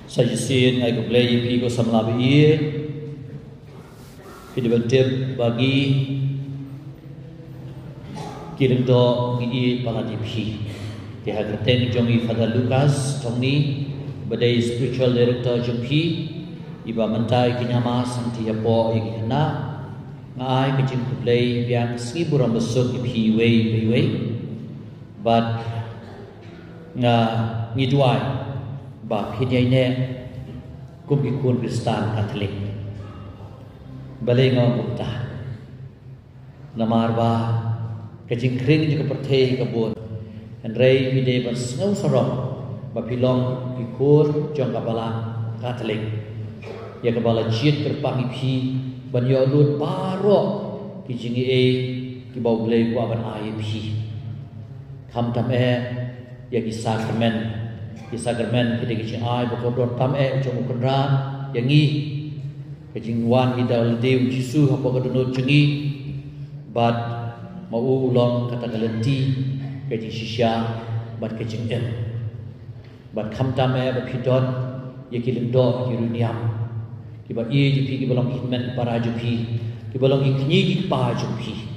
Sajisin ay kublay pi ko samlabi pidibantip bagi kirim do gi paladi pi dia gerteng jongi Father Lucas tongni badai spiritual director jompi iba mentai kinyama santi apo igina ngai kecing kublay biang seribu ram besuk pi wei but nga ngidwai ba phinyai ne kum ki kun Kristan Katolik balai ngau gupta namar ba kecing kring juga perthei kabun andrei bide bas ngau sorong ba pilong ikur jong kabala Katolik ya kabala jit terpangi phi ban yo lut baro ki jingi e ki bau blei ko aban ai phi kham tam e ya ki sakramen kita kecing ai bokodor tam jong ukran yang ni kecing wan idal dew Jisu apa kadunut cengi bad mau ulong kata galenti kecing sisya bad kecing bad kham tam bapidon ya ki lendo ki runiam ki ba ye ji pi ki balong hitmen para ju pi ki balong ikni ki pa ju pi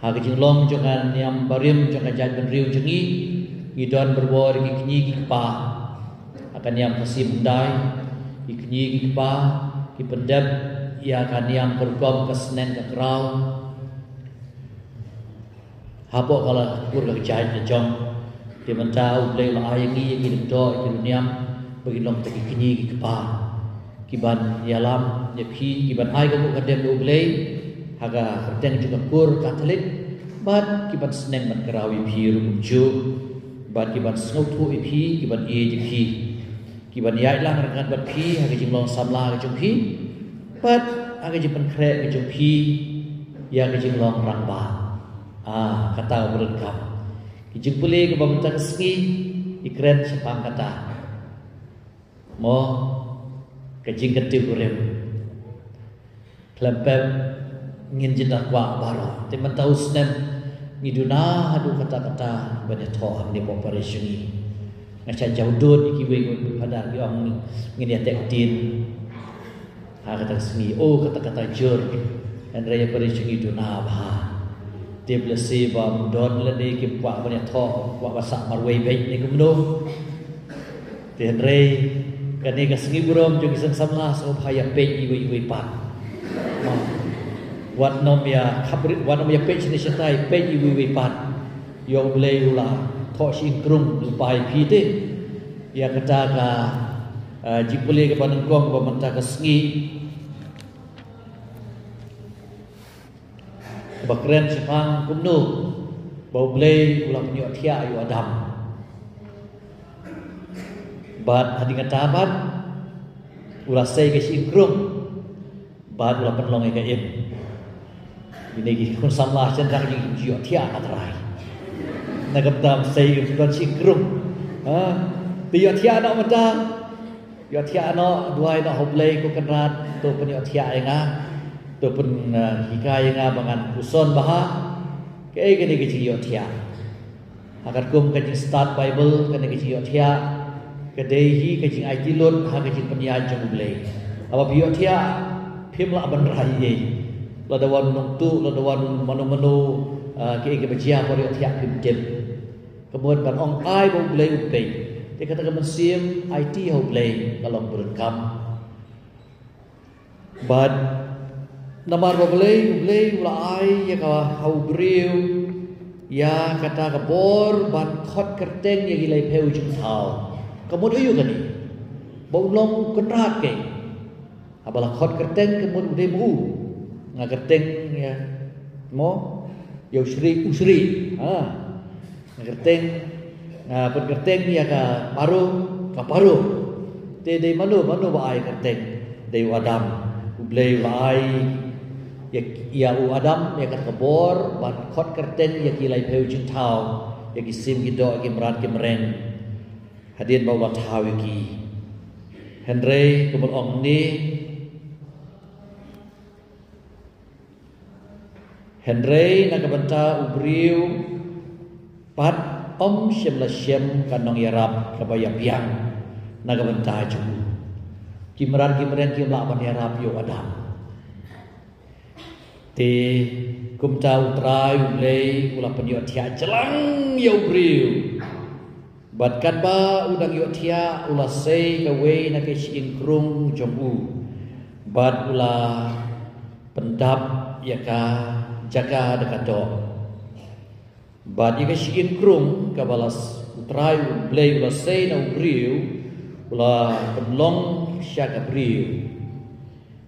ha kecing long jangan niam barim jangan jagan riu cengi idon berbor ikni pa akan yang kasih bundai ikni pa ki pendap ia akan yang berkom kesenen ke kerau hapo kalau kur ke jahit jong di mentau blai la ayangi ki do ki niam bagi long teki ikni pa kiban yalam ya phi kiban ai ko kadem do blai haga kerteng juga kur Katolik bat kiban senen man kerawi phi ruju bat kiban snautu ipi kiban phi kiban yai lang rangan bat phi ha ke jinglong samla ke jumpi bat ha ke jipan kre ke jumpi ya ke jinglong rangba kata berengkap ki jimpule ke bamutan ski ikren sepang kata mo ke jing ketiu urem klempem ngin jindak wa baro te man tau snem ngiduna adu kata-kata bade toh ni operation ni ngaca jaudut iki we pada ki ong ngini tek tin ha kata smi kata-kata jur and raya operation ngiduna ba te blese ba don le ni ki kwa bade toh kwa basak marwei baik ni kumno te ray kani ka sngi burom jo kisang samla so phaya pe iwe pat wat nom ya khabrit wat nom ya page ni satai page iwi pat yo blei ula tho sin krung lupai phi te ya kata ka jipule ke panengkong ba menta ka sngi bakren sepang kumnu bau blei ula penyo thia ayu adam bat hadi kata bat ula sei ke sin krung bat ula penlong ke im ini kun samlah cendang yang jiwa tiada terai. Nagam dam saya bukan cikrum. Tiada tiada macam, tiada tiada dua ina hoblay ko kenrat tu pun tiada yang tu pun hikay yang bangan kuson bah. Kaya kini kejiwa tiada. Agar kum kejing start Bible kini kejiwa tiada. Kedehi kejing aitilun ha kejing penyaja hoblay. Apa biwa tiada pimla benrai. Ladawan nungtu, ladawan manu-manu ke bajia pori tiak pimjem. Kemudian ban ong ai bau blai upei. Dia kata ke mesim IT hau blai kalau berengkam. Ban namar bau blai ula ai ya ka hau briu ya kata ke bor ban khot kerteng ya gilai peu jung thau. Kemudian ayu kani. Bau long kenrat ke. Abala khot kerteng kemudian udai mu. Ngagerteng ya mo ya usri ngagerteng pun gerteng ya ka paru te dei manu ba ai gerteng dei adam ublei ba ai ya u adam ya ka kabor ban khot gerteng ya kilai peu jin thau ya kisim gido ki merat ki meren hadin ba wa thau ki henry kumul ong ni Henry nakabanta ubriu pat om shem la shem kanong yarap kabaya piang nagabantai jumu kimran kimla banera pio adam te kumta utrai ulei ula penyo tia jelang yau briu bat kadba udang yo tia ula sei gawe na ke ingkrung jomu bat ula pendap yaka jaga dekato bat yaka ingkrung kabalas utrai ulei ula sei na briu ula penlong syaka briu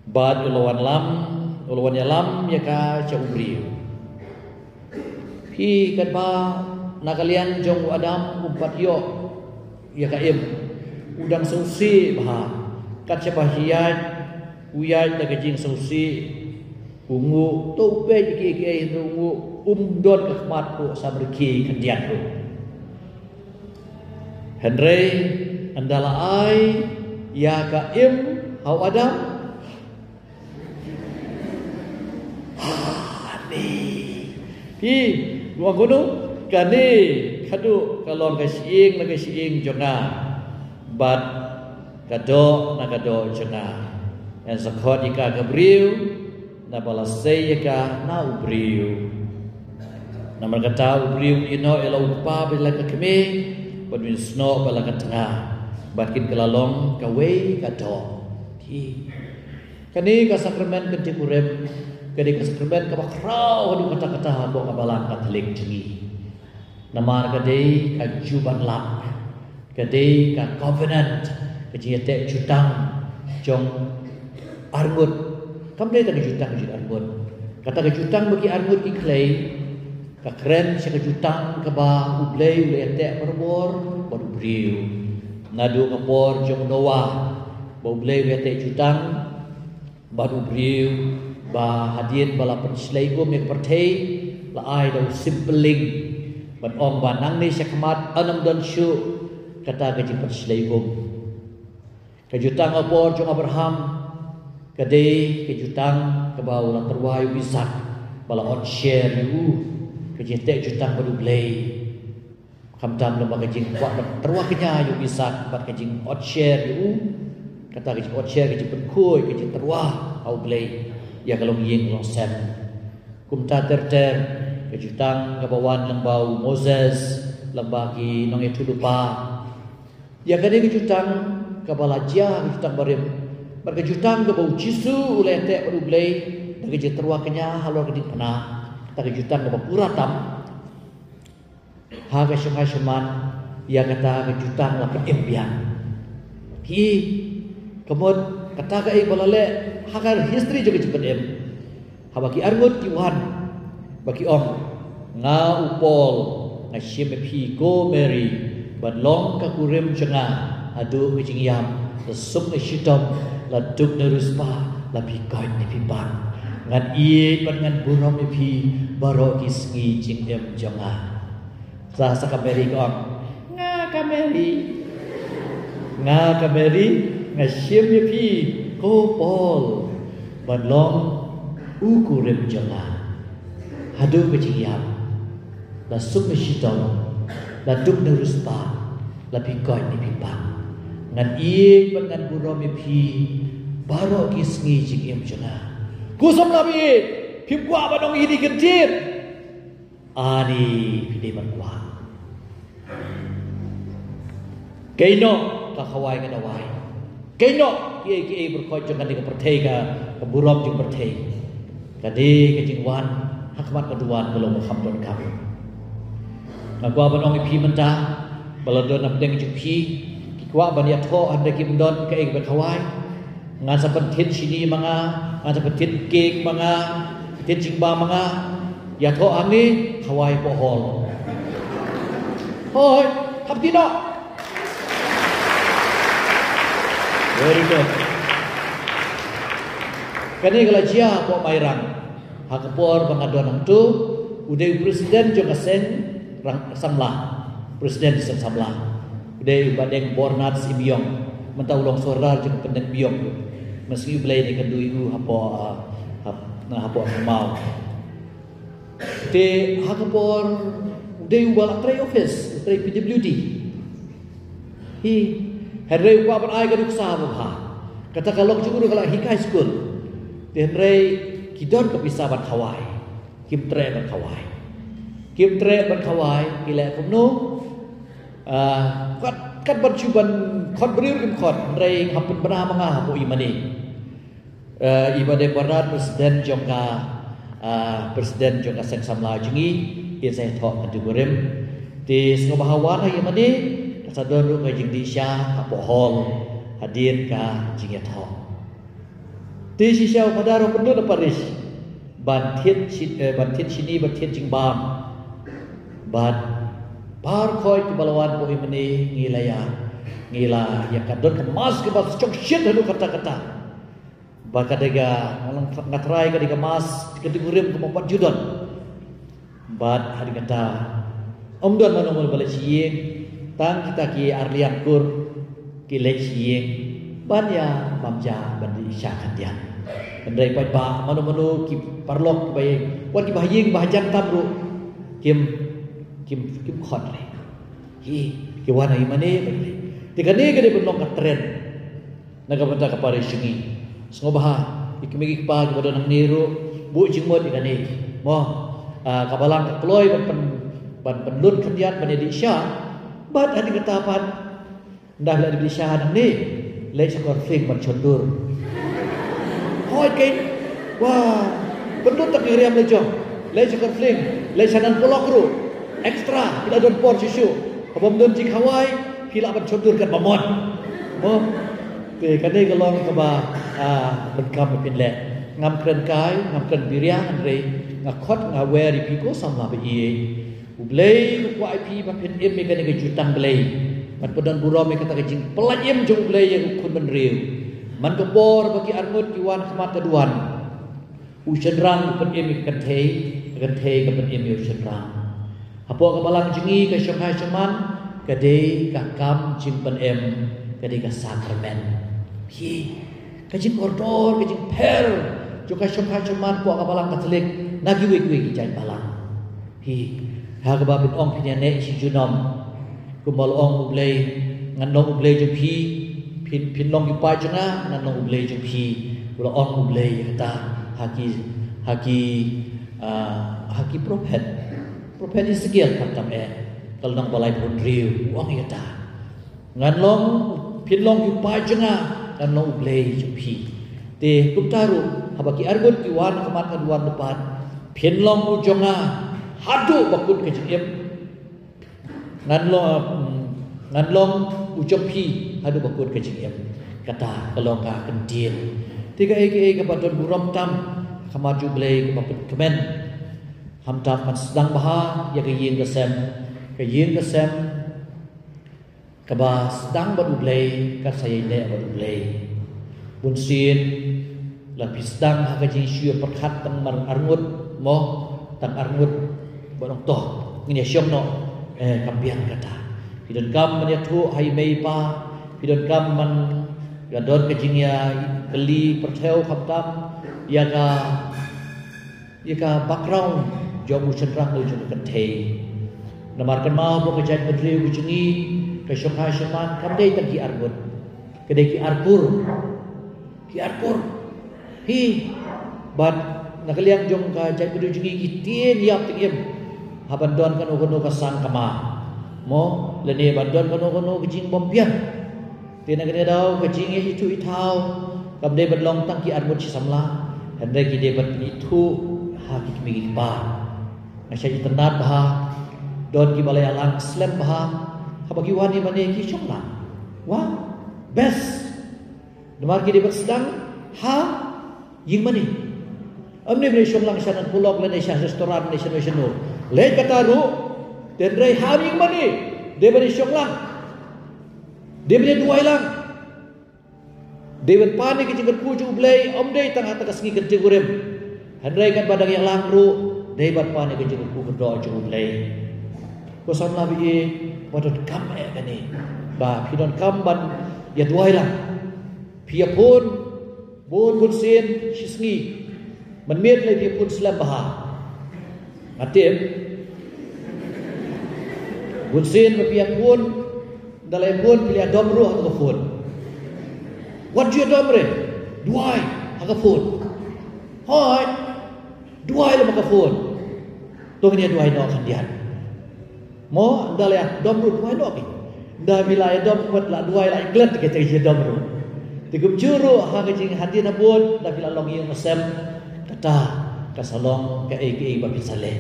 bat ulawan yalam yaka cha briu hi kadba nakalian jong adam umpat yo yaka im udang sausi bah kat sebahiyat uyat daga jing sausi ungu to pe ki ungu don ke mat ko sabriki kendian ko Henry andala ai ya ka im hau adam ni pi luang gono kani kadu kalon ka siing jonga bat kado na kado jonga en sakot ika gabriel na balasay ika na ubriu na markata ubriu ino ila upa bila ka kami badwin sno bala ka tengah batkin kelalong kawe kado ti kani ka sakramen kenti kurem kani ka sakramen ka bakrau hadu kata-kata bo kabalang katolik jengi namar kadai ka juban lak kadai ka covenant kejete jutang jong argut kamdai ta jutang jit argut kata ka jutang bagi argut iklay ka kren sa ka jutang ka ba ublay ulete berbor baru briu nadu kapor jong Noah boblei wete jutang baru briu ba hadien bala penslaigum mek pertei la ai do simpling ban ong banang ni sakmat anam dan syu kata gaji penslaigum ka jutang apor jong Abraham kadai ka jutang ka ba ulang terwayu Ishak bala on share yu ka jete jutang baru blei kamtam lembaga jing kuat terwaknya yu Ishak bat kajing ot share yu kata kajing ot share kajing penkui kajing terwah au blei ya kalau ying long sem kumta terter kajutang kabawan lembau Moses lembagi nong itu lupa ya kadai kajutang kabalaja kajutang barim berkajutang kabau jisu ulete baru blei kajing terwaknya halor kajing pernah kata kajutang kabau puratam haga syuman ya kata kejutang la keimpian hi kemud kata ga balale haga history juga cepet em habaki argut kiwan baki om nga upol nga shimepi go mary badlong ka kurim jenga adu kejing yam lesuk na shitom la duk na ruspa la pikoi ni pibang ngan iet ngan burom pi baro kisngi jing em jonga Sasa kameri kong nga kameri nga siem ye pi ko pol badlong ukurem jonga hadu kejiyam la suk me shitong la duk na ruspa la pikoi ni pipang ngan iek ngan burom ye pi baro kisngi jing em jonga kusam labi pipwa badong ini kentir ani pide manwa Kaino kakawai ka dawai Kaino kiai berkoi jangan di pertei ka burom jeng pertei kadi kejingwan hakmat keduan belum hamdon kami ngagwa banong ipi mentah baladon napdeng jupi kikwa baniat ho anda kimdon ka ing berkawai ngan sapentit sini mga ngan sapentit kek mga tit jingba mga yatho ani kawai pohol hoi kaptino very good. Kani kalau jia po mairang hakapor bangadon tu udai presiden juga sen samlah presiden sen samlah udai badeng bornat si biong mentau long sorar juga pendek biong meski belai ni kendui hapo hapo mau te hakapor udai ubal tray office tray PWD hi Henry upa ban ai ka duksa ba kata kalok juguru kala hikai school Henry kidon ka bisa ban khawai kim tre ban khawai kila kumno kat ban chuban khot brir kim khot Henry hapun bana manga bo imani ibade barat presiden jongka sen samla jingi ia saya thok kadugurim di sengobahawan hai imani sadon ru ngajing di sya apo hall hadir ka jingi thok di sisya padaro pendud paris ban thiet sini ban thiet jingbam ban par khoi ti balawan bo imani ngila ya kadon kemas ke bas cok shit hadu kata-kata baka dega ngatrai ka dega mas kadugurim ke 4 judon bat hari kata omdon manungul bala sieng tang kita ki arliang kur ki le sieng ban ya bamja ban di syakatian andai pai ba manu ki parlok bai wan ki bahayeng bahajan tamru kim khot le hi ki wana imane bai tikane gade benong ka tren naga benta ka pare singi sengobaha ikimigi pa ki bodon niru bu jingmot ikane mo kabalang keloy ban penlut kendian ban di sya bat hadi ketapan dah la di sya nang ni le skor fling ban chondur hoi ke wah penlut tak ngiriam le jong le skor fling le sanan polok ru ekstra bila don por susu abom don jing hawai pila ban chondur kan bamon oh te kane galong ka ba benkam pin le ngam kren kai ngam kren biria andre ngakot ngaweri piko samla be ie ublei ko ip ba pin em me kan ga jutang blei man podan buro me kata jing pelayem jong ublei yang kun ben riu man ko bor bagi armut kiwan khamat kaduan usenrang pen em kan thei ka pen em usenrang apo ka balang jingi ka shanghai chaman ka dei ka kam jing pen em ka dei ka sakramen hi ka jing ordor ka jing per juga shanghai chaman po ka balang katolik nagi wik jai balang hi ha ka ba bin ong pinya ne si junom kumal ong ublei nganong ublei je pin long ki pa janga nganong ublei je kula ong ublei kata haki prophet Ezekiel katam kalau nang balai pun riu ong kata nganong pin long ki pa janga nganong ublei je te kuptaru habaki argut ki wan kamat kaduan depan pin long ujonga hadu bakut ke jiem nganlong ujopi hadu bakut ke jiem kata kalau ka kendien tiga ege ke badon buram tam kamaju blei ke baput kemen hamtam man sedang baha ya ke yin ke sem ke ba sedang badu blei ka saya ne badu blei bun sin lapis sedang ha ke jing syue perkhat tang mar arngut mo tang arngut bonong toh ngini syom no kambian kata pidon kam man yatu hai mei pa pidon kam man gadon ke jingya beli pertheu khamtam ya ka background jomu cendrang lo jung kan thei namar kan mau bo kejat bedri ujungi ke syokha syaman kam dei tang ki argut ke dei ki arkur hi bad nakaliang jong ka jai bedri ujungi ki tien yap tingim habandon kan ugono ka sang kama mo lene bandon kan ugono kejing bompian tena kene dau kejing itu itau kam dei badlong tang ki armut si samla handai ki dei bad itu ha ki mi ba nasya itnat bah don ki balai alang slem bah habagi wani mane ki chokla wa best demar ki dei bad sedang ha ying mani amne bre shomlang shanan pulok lene sha restoran ne shano le kata ru den rei haring mani de bani shoklang de bani duai lang de ban pani ki jingat puju blei omde tang hata kasngi gede gurem handrai kan badang yang lang ru de ban pani ki jingat pu gdo ju blei ko samla bi bodot kam kani ba pidon kam ban ya duai lang pia pun bun sin shisngi man miet le pia pun slam baha ngatim bunsin mapian pun Dalai pun pilih domro atau phone. What do you domre? Duai atau phone. Hai. Duai le maka phone. Tong dia duai no kandian. Mo dalai domro duai no ki. Dah bila dom buat la duai la iklat ke cari domro. Tikum juru ha kecing hati na pun dah bila long yang mesem kata kasalong ke ai ba pisale.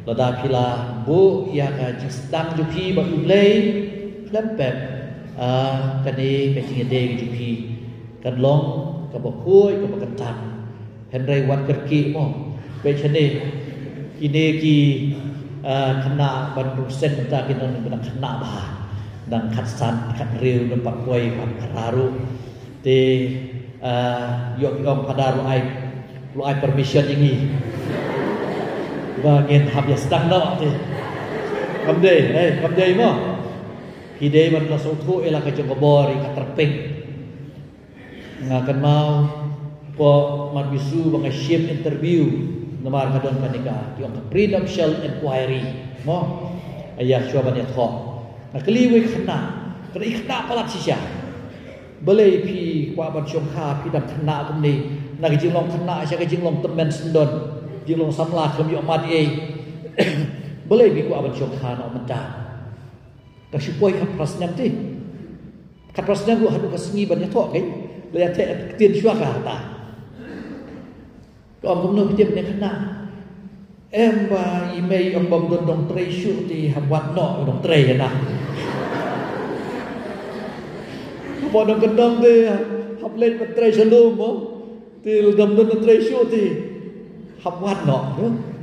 Lada pila bu ya ka sedang jupi ba ulai lempet kani kecing de jupi kan long ka ba khoi ka ba kentang henry wat kerki mo pe chane ine ki khana ban rusen ta kinon ban khana ba dan khatsan khat riu dan pak koi pak kararu te yok yong padaru ai lu ai permission ini bagian habis sedang nak te kamdei mo hidei ban langsung tu ela ka jong bori ka terping ngakan mau po mat bisu bang ship interview nomor kadon panika yong presidential inquiry mo ayah coba ni thok keliwe khana kena ikhna palat sisya boleh pi kwa ban chong kha pi dam khana kum ni na ke jing long khana sya ke jing long temen sendon jing long samla kem yo mat ei boleh pi kwa ban chong kha no menta ka shupoi ka prasnyam ti ka prasnyam ru hadu ka sngi ban ya thok kai le ya the tien shwa ka ta ko kum no pi ne khana em ba email ông bom don dong trei shu ti ham wat no dong trei na bo dong kendong ti hab lên ban trei salum mo ti dom don trei shu ti hab wat no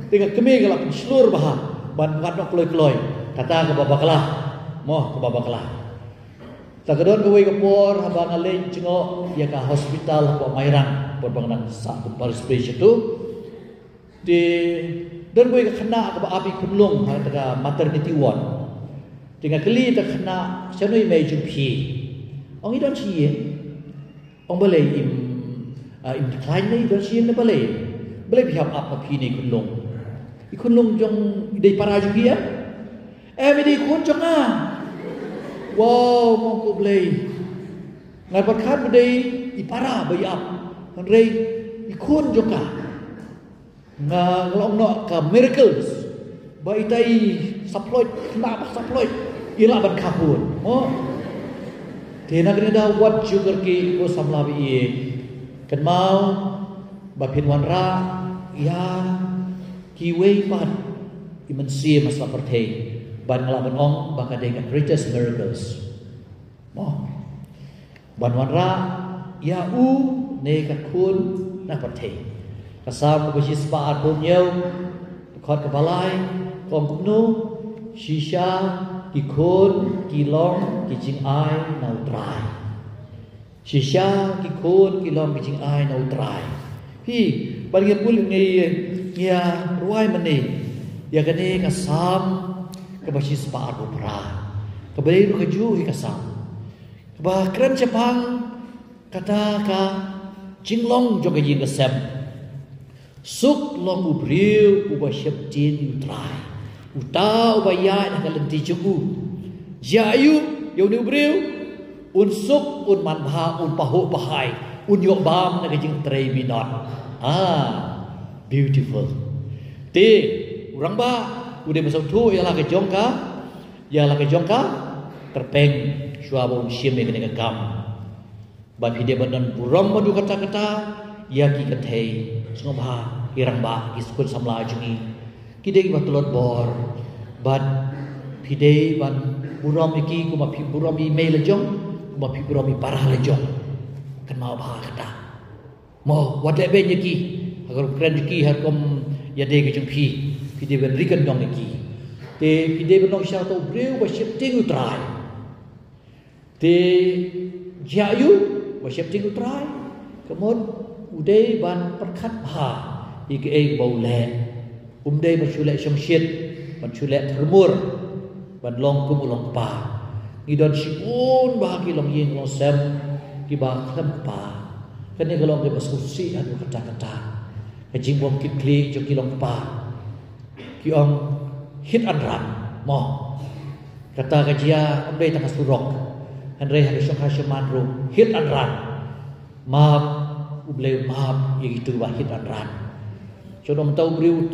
ti ka kemi ka la slur ba ban wat no kloi kata ka babaklah mo ka babaklah ta kadon ka wei ka por haba ngalen chingo ya ka hospital ko mairang por bangan sa participation tu di dan gue kena ke api kunlung ha maternity ward dengan keli tak kena sanoi mai jumpi ong idon chi ong boleh im decline ni don chi ne boleh biar apa pi ni kunlung jong dei para jumpi ya di kun jong wow mong ko boleh ngai berkat dei ipara bai ap kan rei ikun jong ngalong no ka miracles bai tai supply kena supply ila ban kahun oh tena kena da wat sugar ki ko samla bi kan mau ba pin wan ra ya ki wei pan iman sia masla pertei ban ngala ban ong ba ka de ka greatest miracles oh ban wan ra ya ne ka kun na pertei kasam ko sispa arbon yau khot ka balai kom kumnu shisha ki khon ki long ki jing ai nau trai shisha ki khon ki long ki jing ai nau trai hi bagi pul ngi ya ruai mani ya gane kasam ka sispa arbon pra ka bari ka ju hi kasam ba kran chapang kata ka jinglong jo ka jing kasam suk long ubriu uba syaptin utrai uta uba ya na kalenti jugu jayu yo ni ubriu un suk un manbha un pahu bahai un yo bam na kajing trei binot beautiful te urang ba ude masuk tu ialah ke jongka terpeng shua bon shime kene gam ban hide badan buram madu kata-kata ya ki kathei sngobha irang ba iskul samla jungi kidei ba tulot bor bat pidei ban buram iki kuma pi buram email jong kuma pi buram parah le jong kan mau ba kata mo wade be nyeki agar kren ki har kom ya de ke jong pi pidei ban rikan dong iki te pidei ban sha to breu ba shifting utrai te jayu ba shifting utrai kemod udai ban perkat bha ike baule umdai bersulek syamsyid bersulek termur ban long kum long pa ngidon siun bagi long yeng long sem ki ba kham pa kan ni kalau ke baskusi adu kata-kata ke jingbom kit kli jo ki long pa ki ong hit and run mo kata kajia ambe tanga surok andre hari syokha syamandru hit and run maaf ublay maaf itu bah hit and run cono mentau briu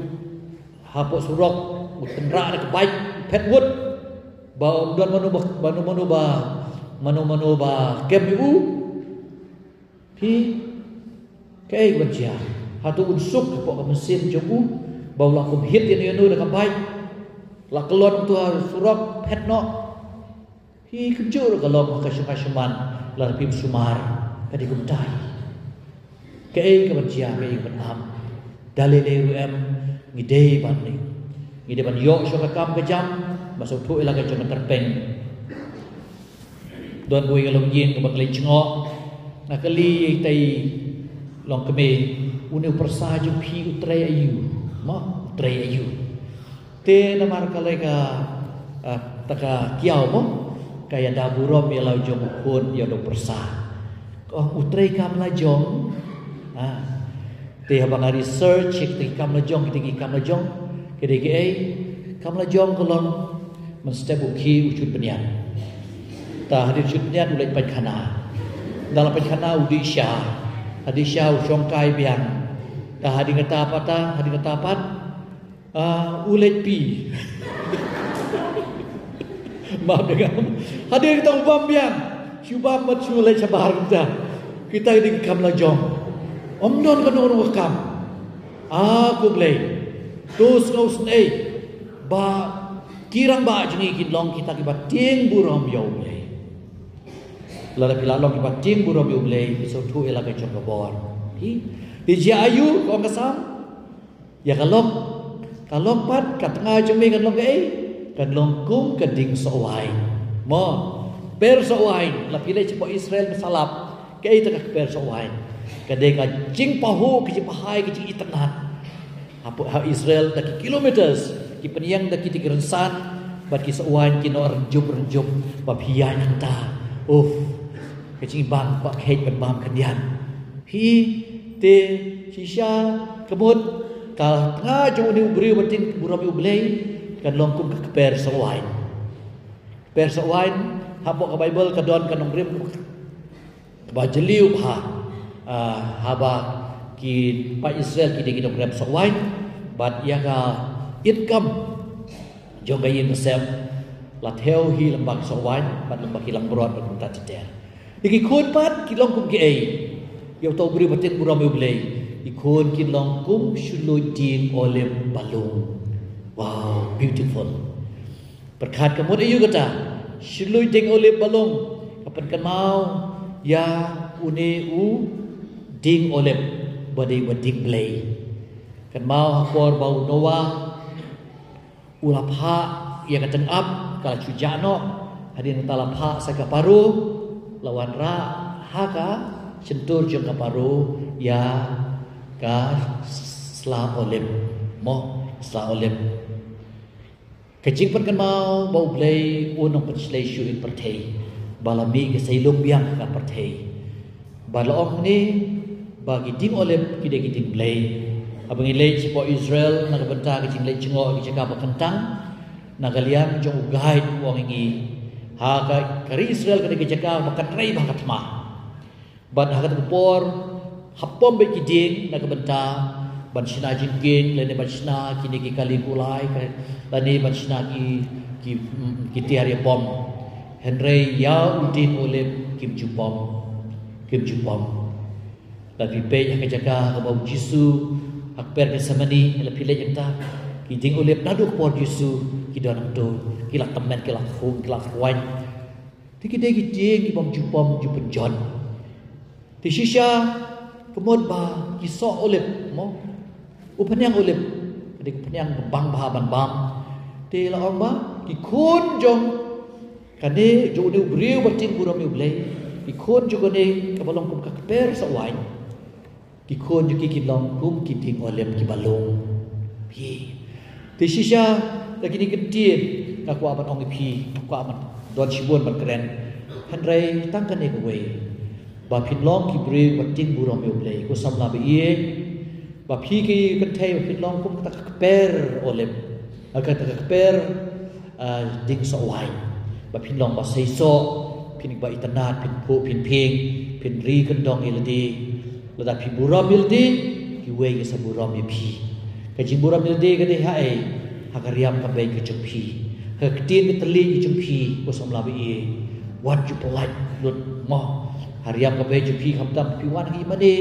hapok surok utendra ada kebaik petwood ba umdan manu ba kemu pi kai wajia hatu unsuk pok mesin jogu bau lakum hit ini dengan baik la kelon tu surok petno hi kejur kalau ka syuman la pim sumar kadi gumtai kai ka wajia kai benam dalile em ngidei ban yok so ka kam ka jam masuk tu ila ka jom terpeng don bui kalong yin ka baklei cengok na kali tai long keme uni persa ju pi utrai ayu ma utrai ayu te namar kalai ka taka kiau mo kaya daburom ya lau jom kun ya do persa utrai kam la jong te habang research ti kam la jong kede ke kam la jong kolon men step uki ucut penian ta hadir ucut penian ulai pankhana dalam pankhana udisha hadisha usong kai biang ta hadir kata apa ta hadir kata apa ulai pi maaf dengan hadir kita ubam biang syubam mat ulai sabar kita di kam la jong omdon kan orang wakam aku blay tus ngaus nei ba kirang ba jengi kin long kita ki bating burom yo blay lara pila long ki bating burom yo blay so tu ela ka chok bor hi di ja ayu ko ngasam ya kalong pat kat tengah jemi kan long ke kan long kum keding sowai mo per sowai la pila cepo Israel mesalap ke tengah per sowai kadai ka jing pahu ki pahai ki itenan apa Israel daki kilometers ki peniang daki tigerensan bat ki seuan ki no renjub bab hiya nyata ke jing bang pak heit bam kendian hi te sisa kebut ka tengah jo ni ubri batin burami ublei kan longkum ke per seuan hapok ke Bible ka don kan ngrim ba jeliu haba ki pa Israel ki degi grab sawai bat ya ka itkam jong gayin sem la theo hi lambak sawai bat lambak hilang brod bat ta ter iki khun pat ki long kum ki ai yo to bri batin buram ublei ikun ki long kum shului din olem balung wow beautiful berkat kamut ayu kata shului din olem balung kapan kan mau ya une ding olep badai bading play kan mau por bau noa ulapha ya kateng up kala cujano hadin talapha saka paru lawan ra haka centur jong kaparu ya ka sla olep mo sla olep kecing kan mau bau play unong penslay shuin pertei balami ke sailum biang kan pertei balong ni bagi ding oleh kita play abang ilai cipo Israel nak bentar kecing lay jengok ki cakap kentang nak kalian jong guide wong ingi ha kari Israel kena ki cakap makan rai bakat mah ban hakat por hapom be kiding nak bentar ban sina jingkin lene ban sina kini ki kali kulai lani ban sina ki tiari pom Henry ya udin oleh kim jupom tapi pe yang kejaga bau Yesu akper ke samani la pilih yang ta ki ding oleh nadu por Yesu ki donang do ki la temen ki la khung ki la khwan ti ki dei ki ding ki bom jupom jupen jon ti shisha kemod ba ki so oleh mo upanyang oleh di upanyang bang bahaban bam ti la orba ki kun jong kane jo ni ubriu batin buram ni ublei ikon juga ni kabalong kum kakper sa wine ikon juga kilong kum kiting olem ki balong pi ti shisha lagi ni kentin aku amat ong pi aku amat don sibun ban keren handrai tangkan ni kowe ba pinlong ki bre batin buram yo blei ko samla be ye ba pi ki kentai pinlong kum kakper olem akan kakper ding sa wine ba phin long ba sei so phin ba itanat phin phu phin phing phin ri kan dong ildi lada phi buram ildi ki we ke sa buram ye phi ka jing buram ildi ka de ha e hakariam ka be ke chung phi ka tin ke tli ke chung phi ko som la bi e what you polite lut mo hariam ka be chung phi kham tam phi wan hi ma de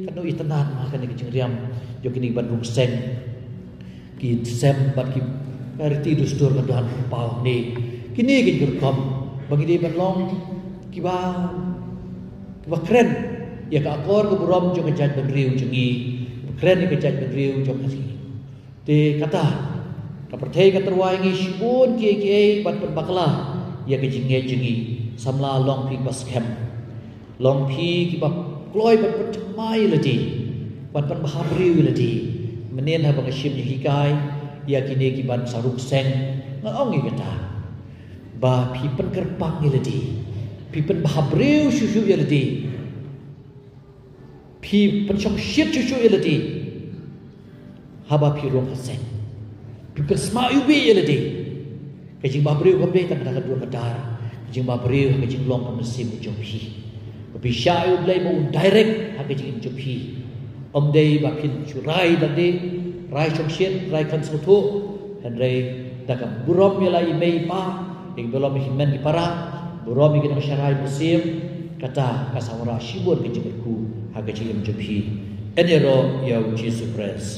kan no itanat ma kan ke chung riam yo kini ban rung sen ki sem bat ki kariti dustur kan dan pau ni kini kin gerkom bagi dia ban ki ba kren ya ka akor ko buram jo kejat ban riu jungi kren ni kejat ban riu jo kasi te kata ka perthai ka terwai ngi shibun ki ban bakla ya ke jinge jungi samla long pi bas kem long pi ki ba kloi ban mai lati ban bahabriu lati menen ha bang shim hi kai ya kini ki ban saruk seng ngong ngi kata ba pi pen kerpang ni lati pi pen bahabriu shushu ya lati pi pen shok shit shushu ya lati haba pi rong seng pi pen sma ubi ya lati ke jing bahabriu ko be ta kata dua kadar jing bahabriu ke jing long kam sim jong pi bi shay blai mo direct ha ke jing jong pi om dei ba phin churai da de rai chom shen rai kan so thu han rei da kam burom ya lai mei pa ding belom himen di para burom ki nang syarai musim kata kasawara shibur ke jingku ha ke jing jong pi enero ya Jesus Christ.